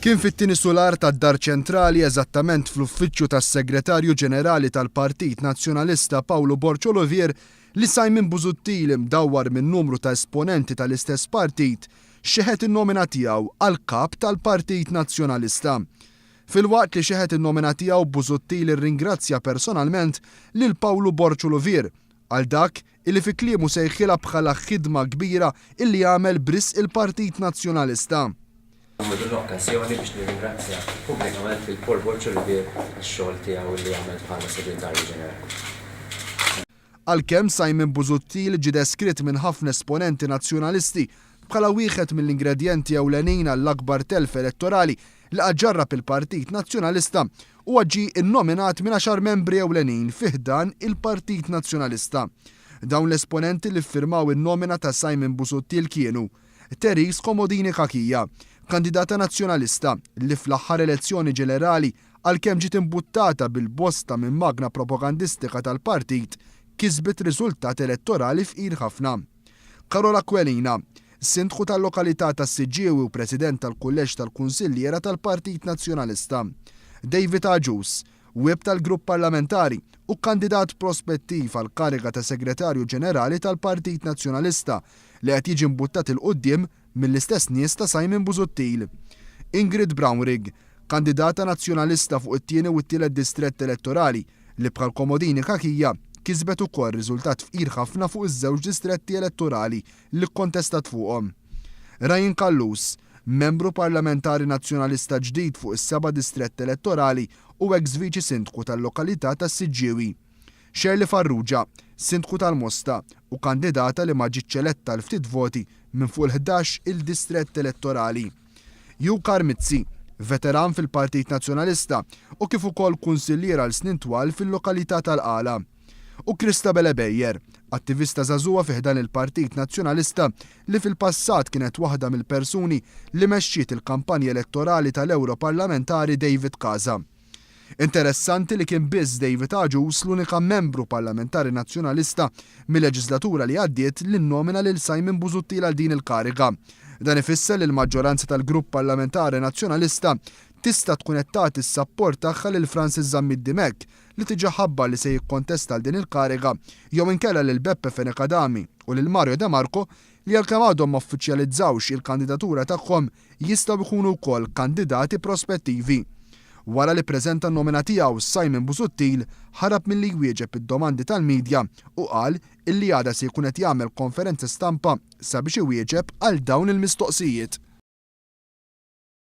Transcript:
Kien fit-tieni solar tad-Dar Ċentrali eżattament fl-uffiċċju tas-Segretarju Ġenerali tal-Partit Nazzjonalista Paolo Borciolovier li Simon Busuttil imdawwar minn numru ta' esponenti tal-istess partit xeħet in-nomina tiegħu għal kap tal-Partit Nazzjonalista. Filwaqt li xeħet in-nomina tiegħu Busuttil irringrazzja personalment lil Paolo Borciolovier għal dak illi fi kliemu sejħilha bħala ħidma kbira illi jagħmel bris il-Partit Nazzjonalista. Għamlu l-okkazjoni biex nirringrazzja pubblikament il-Paul Borciolovier għax-xogħol tiegħu li għamel bħala Segretarju Ġenerali. Għalkemm Simon Busuttil ġie deskritt minn ħafna esponenti nazzjonalisti bħala wieħed mill-ingredjenti ewlenin għall-akbar telf elettorali li ġarrab il-Partit Nazzjonalista u ġie innominat minn 10 membri ewlenin fih dan il-Partit Nazzjonalista. Dawn l-esponenti li ffirmaw in-nomina ta' Simon Busuttil kienu Therese Komodini Kakija, kandidata nazzjonalista li fl-aħħar elezzjoni ġenerali għalkemm ġiet imbuttata bil-bosta minn magna propagandistika tal-partit kisbet riżultat elettorali fqir ħafna. Karola Kwelina, sindku tal-lokalità tas-Siġġiewi u President tal-Kulleġġ tal-Kunsilliera tal-Partit Nazzjonalista. David Agius, web tal-Grupp Parlamentari u kandidat prospettiv għal kariga ta' Segretarju Ġenerali tal-Partit Nazzjonalista li qed jiġi mbuttat il-qudiem mill-istess nies ta' Simon Busuttil. Ingrid Braunrig, kandidata nazzjonalista fuq it-tieni u t-tielet distrett elettorali li bħal Komodini Kakija kisbet ukoll riżultat fqir ħafna fuq iż-żewġ distretti elettorali li kkontestat fuqhom. Ryan Kallus, membru parlamentari nazzjonalista ġdid fuq is-7 distrett elettorali u ex-viċi sindku tal-lokalità tas-Siġġiewi. Shirley Farrugia, sindku tal-Mosta u kandidata li ma ġietx eletta l-ftit voti minn fuq il-11 il-distrett elettorali. Hugh Karmizzi, veteran fil-Partit Nazzjonalista u kif ukoll kunsillier għal snin twal fil-lokalità tal-Qala. U Christabel Bejjer, attivista żagħżugħa fih dan il-Partit Nazzjonalista li fil-passat kienet waħda mill-persuni li mexxiet il-kampanja elettorali tal-Ewroparlamentari David Casa. Interessanti li kien biss David Agius l-unika membru parlamentari nazzjonalista mill-leġislatura li għaddiet li nnomina lil Simon Busuttil għal din il-kariga. Dan ifisser li l-maġġoranza tal-Grupp Parlamentari Nazzjonalista tista' tkun qed tagħti s-sapport tagħha lil Francis Zammid-Dimek li tiġi ħabbar li se jikkontesta għal din il-kariga jew inkella lil Beppe Fenekadami u lil Mario De Marco li għalkemm għadhom ma uffiċjalizzawx il-kandidatura tagħhom jistgħu jkunu wkoll kandidati prospettivi. Wara li preżenta n-nomina tiegħu Simon Busuttil ħarab milli jwieġeb id-domandi tal-medja u qal illi għada se jkun qed jagħmel konferenza stampa sabiex iwieġeb għal dawn il-mistoqsijiet.